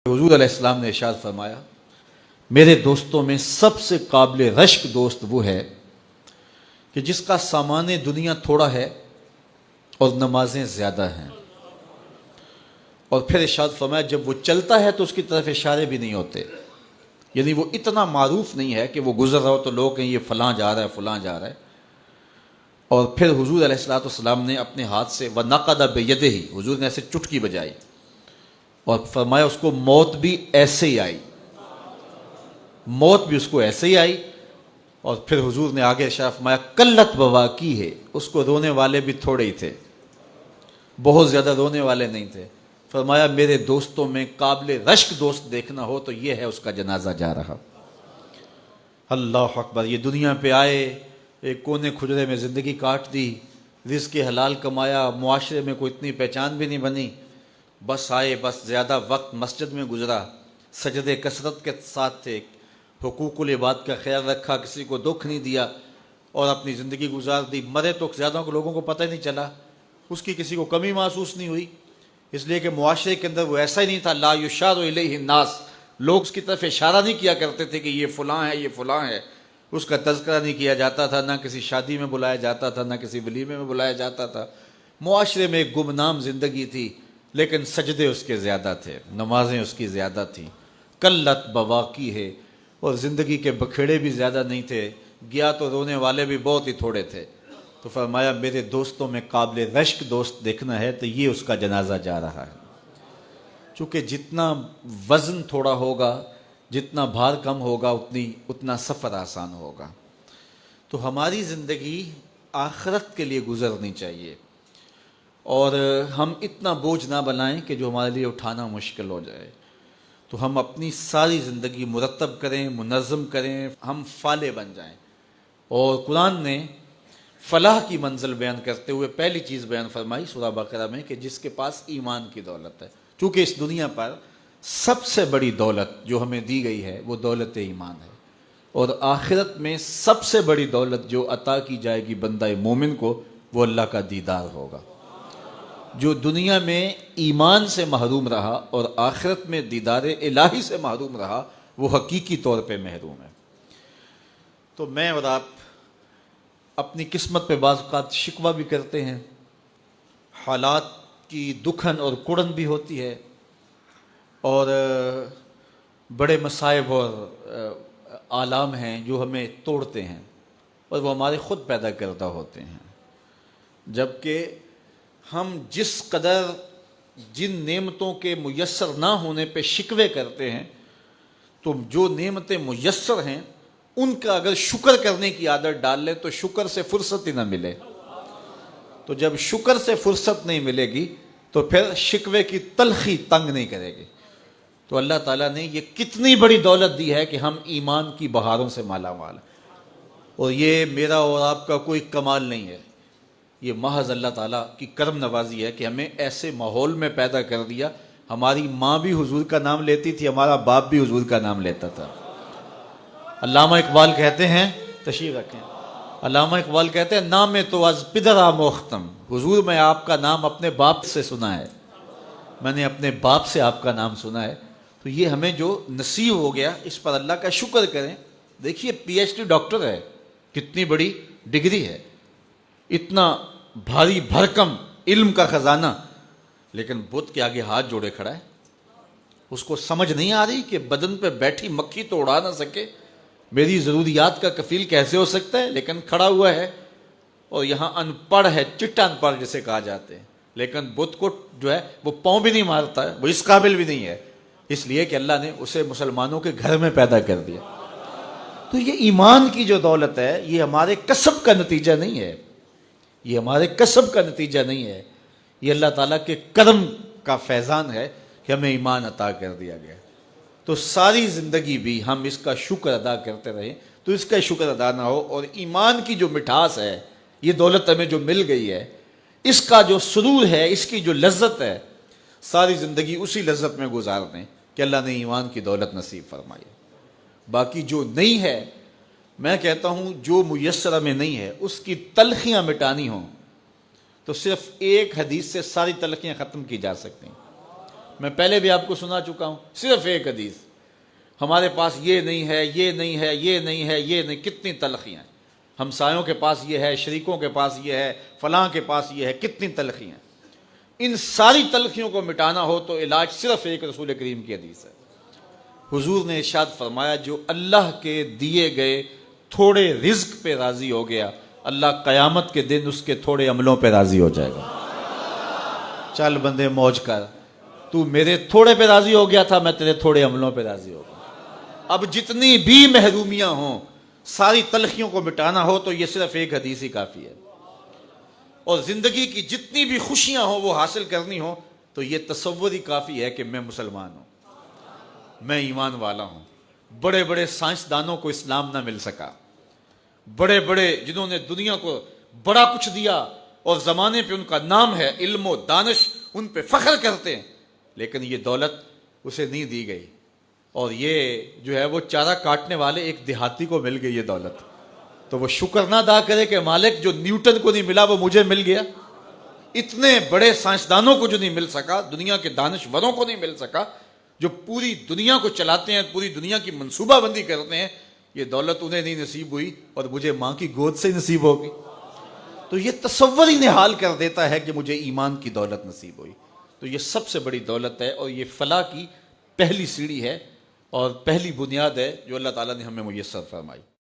حضور علیہ السلام نے ارشاد فرمایا، میرے دوستوں میں سب سے قابل رشک دوست وہ ہے کہ جس کا سامان دنیا تھوڑا ہے اور نمازیں زیادہ ہیں۔ اور پھر ارشاد فرمایا جب وہ چلتا ہے تو اس کی طرف اشارے بھی نہیں ہوتے، یعنی وہ اتنا معروف نہیں ہے کہ وہ گزر رہا ہو تو لوگ کہیں یہ فلاں جا رہا ہے فلاں جا رہا ہے۔ اور پھر حضور علیہ السلام نے اپنے ہاتھ سے وَنَقَدَ بِيَدِهِ، حضور نے ایسے چٹکی بجائی اور فرمایا اس کو موت بھی ایسے ہی آئی، موت بھی اس کو ایسے ہی آئی۔ اور پھر حضور نے آگے ارشاد فرمایا قلت بواکی ہے، اس کو رونے والے بھی تھوڑے ہی تھے، بہت زیادہ رونے والے نہیں تھے۔ فرمایا میرے دوستوں میں قابل رشک دوست دیکھنا ہو تو یہ ہے اس کا جنازہ جا رہا۔ اللہ اکبر، یہ دنیا پہ آئے، ایک کونے کھجرے میں زندگی کاٹ دی، رزق حلال کمایا، معاشرے میں کوئی اتنی پہچان بھی نہیں بنی، بس آئے، بس زیادہ وقت مسجد میں گزرا، سجدے کثرت کے ساتھ تھے، حقوق العباد کا خیال رکھا، کسی کو دکھ نہیں دیا اور اپنی زندگی گزار دی۔ مرے تو زیادہ لوگوں کو پتہ ہی نہیں چلا، اس کی کسی کو کمی محسوس نہیں ہوئی، اس لیے کہ معاشرے کے اندر وہ ایسا ہی نہیں تھا۔ لا یشار الیہ الناس، لوگ اس کی طرف اشارہ نہیں کیا کرتے تھے کہ یہ فلاں ہے یہ فلاں ہے، اس کا تذکرہ نہیں کیا جاتا تھا، نہ کسی شادی میں بلایا جاتا تھا، نہ کسی ولیمے میں بلایا جاتا تھا۔ معاشرے میں ایک گمنام زندگی تھی، لیکن سجدے اس کے زیادہ تھے، نمازیں اس کی زیادہ تھیں، قلت بواکی ہے، اور زندگی کے بکھیڑے بھی زیادہ نہیں تھے، گیا تو رونے والے بھی بہت ہی تھوڑے تھے۔ تو فرمایا میرے دوستوں میں قابل رشک دوست دیکھنا ہے تو یہ اس کا جنازہ جا رہا ہے۔ چونکہ جتنا وزن تھوڑا ہوگا، جتنا بھار کم ہوگا، اتنا سفر آسان ہوگا۔ تو ہماری زندگی آخرت کے لیے گزرنی چاہیے، اور ہم اتنا بوجھ نہ بنائیں کہ جو ہمارے لیے اٹھانا مشکل ہو جائے۔ تو ہم اپنی ساری زندگی مرتب کریں، منظم کریں، ہم فالح بن جائیں۔ اور قرآن نے فلاح کی منزل بیان کرتے ہوئے پہلی چیز بیان فرمائی سورہ بقرہ میں کہ جس کے پاس ایمان کی دولت ہے، چونکہ اس دنیا پر سب سے بڑی دولت جو ہمیں دی گئی ہے وہ دولت ایمان ہے، اور آخرت میں سب سے بڑی دولت جو عطا کی جائے گی بندہ مومن کو وہ اللہ کا دیدار ہوگا۔ جو دنیا میں ایمان سے محروم رہا اور آخرت میں دیدار الہی سے محروم رہا وہ حقیقی طور پہ محروم ہے۔ تو میں اور آپ اپنی قسمت پہ بعض اوقات شکوہ بھی کرتے ہیں، حالات کی دکھن اور کڑن بھی ہوتی ہے، اور بڑے مصائب اور آلام ہیں جو ہمیں توڑتے ہیں اور وہ ہمارے خود پیدا کردہ ہوتے ہیں۔ جبکہ ہم جس قدر جن نعمتوں کے میسر نہ ہونے پہ شکوے کرتے ہیں، تو جو نعمتیں میسر ہیں ان کا اگر شکر کرنے کی عادت ڈال لیں تو شکر سے فرصت ہی نہ ملے۔ تو جب شکر سے فرصت نہیں ملے گی تو پھر شکوے کی تلخی تنگ نہیں کرے گی۔ تو اللہ تعالیٰ نے یہ کتنی بڑی دولت دی ہے کہ ہم ایمان کی بہاروں سے مالا مال ہیں، اور یہ میرا اور آپ کا کوئی کمال نہیں ہے، یہ محض اللہ تعالیٰ کی کرم نوازی ہے کہ ہمیں ایسے ماحول میں پیدا کر دیا۔ ہماری ماں بھی حضور کا نام لیتی تھی، ہمارا باپ بھی حضور کا نام لیتا تھا۔ علامہ اقبال کہتے ہیں، تشریف رکھیں، علامہ اقبال کہتے ہیں نام تو از پدرا موختم، حضور میں آپ کا نام اپنے باپ سے سنا ہے، میں نے اپنے باپ سے آپ کا نام سنا ہے۔ تو یہ ہمیں جو نصیب ہو گیا اس پر اللہ کا شکر کریں۔ دیکھیے پی ایچ ڈی ڈاکٹر ہے، کتنی بڑی ڈگری ہے، اتنا بھاری بھرکم علم کا خزانہ، لیکن بت کے آگے ہاتھ جوڑے کھڑا ہے۔ اس کو سمجھ نہیں آ رہی کہ بدن پہ بیٹھی مکھی تو اڑا نہ سکے، میری ضروریات کا کفیل کیسے ہو سکتا ہے، لیکن کھڑا ہوا ہے۔ اور یہاں ان پڑھ ہے، چٹا ان پڑھ جسے کہا جاتے ہیں، لیکن بت کو جو ہے وہ پاؤں بھی نہیں مارتا ہے، وہ اس قابل بھی نہیں ہے، اس لیے کہ اللہ نے اسے مسلمانوں کے گھر میں پیدا کر دیا۔ تو یہ ایمان کی جو دولت ہے یہ ہمارے کسب کا نتیجہ نہیں ہے، یہ ہمارے کسب کا نتیجہ نہیں ہے، یہ اللہ تعالیٰ کے کرم کا فیضان ہے کہ ہمیں ایمان عطا کر دیا گیا۔ تو ساری زندگی بھی ہم اس کا شکر ادا کرتے رہیں تو اس کا شکر ادا نہ ہو، اور ایمان کی جو مٹھاس ہے، یہ دولت ہمیں جو مل گئی ہے، اس کا جو سرور ہے، اس کی جو لذت ہے، ساری زندگی اسی لذت میں گزار دیں کہ اللہ نے ایمان کی دولت نصیب فرمائی۔ باقی جو نہیں ہے، میں کہتا ہوں جو میسر ہمیں نہیں ہے اس کی تلخیاں مٹانی ہوں تو صرف ایک حدیث سے ساری تلخیاں ختم کی جا سکتی ہیں۔ میں پہلے بھی آپ کو سنا چکا ہوں، صرف ایک حدیث، ہمارے پاس یہ نہیں ہے، یہ نہیں ہے، یہ نہیں ہے، یہ نہیں، کتنی تلخیاں ہیں، ہمسایوں کے پاس یہ ہے، شریکوں کے پاس یہ ہے، فلاں کے پاس یہ ہے، کتنی تلخیاں ہیں۔ ان ساری تلخیوں کو مٹانا ہو تو علاج صرف ایک، رسول کریم کی حدیث ہے۔ حضور نے ارشاد فرمایا، جو اللہ کے دیے گئے تھوڑے رزق پہ راضی ہو گیا، اللہ قیامت کے دن اس کے تھوڑے عملوں پہ راضی ہو جائے گا۔ چل بندے موج کر، تو میرے تھوڑے پہ راضی ہو گیا تھا، میں تیرے تھوڑے عملوں پہ راضی ہو گیا۔ اب جتنی بھی محرومیاں ہوں، ساری تلخیوں کو مٹانا ہو تو یہ صرف ایک حدیث ہی کافی ہے، اور زندگی کی جتنی بھی خوشیاں ہوں وہ حاصل کرنی ہو تو یہ تصور ہی کافی ہے کہ میں مسلمان ہوں، میں ایمان والا ہوں۔ بڑے بڑے سائنسدانوں کو اسلام نہ مل سکا، بڑے بڑے جنہوں نے دنیا کو بڑا کچھ دیا اور زمانے پہ ان کا نام ہے، علم و دانش، ان پہ فخر کرتے ہیں، لیکن یہ دولت اسے نہیں دی گئی، اور یہ جو ہے وہ چارہ کاٹنے والے ایک دیہاتی کو مل گئی یہ دولت، تو وہ شکر نہ ادا کرے کہ مالک جو نیوٹن کو نہیں ملا وہ مجھے مل گیا۔ اتنے بڑے سائنسدانوں کو جو نہیں مل سکا، دنیا کے دانشوروں کو نہیں مل سکا، جو پوری دنیا کو چلاتے ہیں، پوری دنیا کی منصوبہ بندی کرتے ہیں، یہ دولت انہیں نہیں نصیب ہوئی اور مجھے ماں کی گود سے نصیب ہوگی۔ تو یہ تصور ہی نحال کر دیتا ہے کہ مجھے ایمان کی دولت نصیب ہوئی۔ تو یہ سب سے بڑی دولت ہے، اور یہ فلاح کی پہلی سیڑھی ہے اور پہلی بنیاد ہے جو اللہ تعالیٰ نے ہمیں میسر فرمائی۔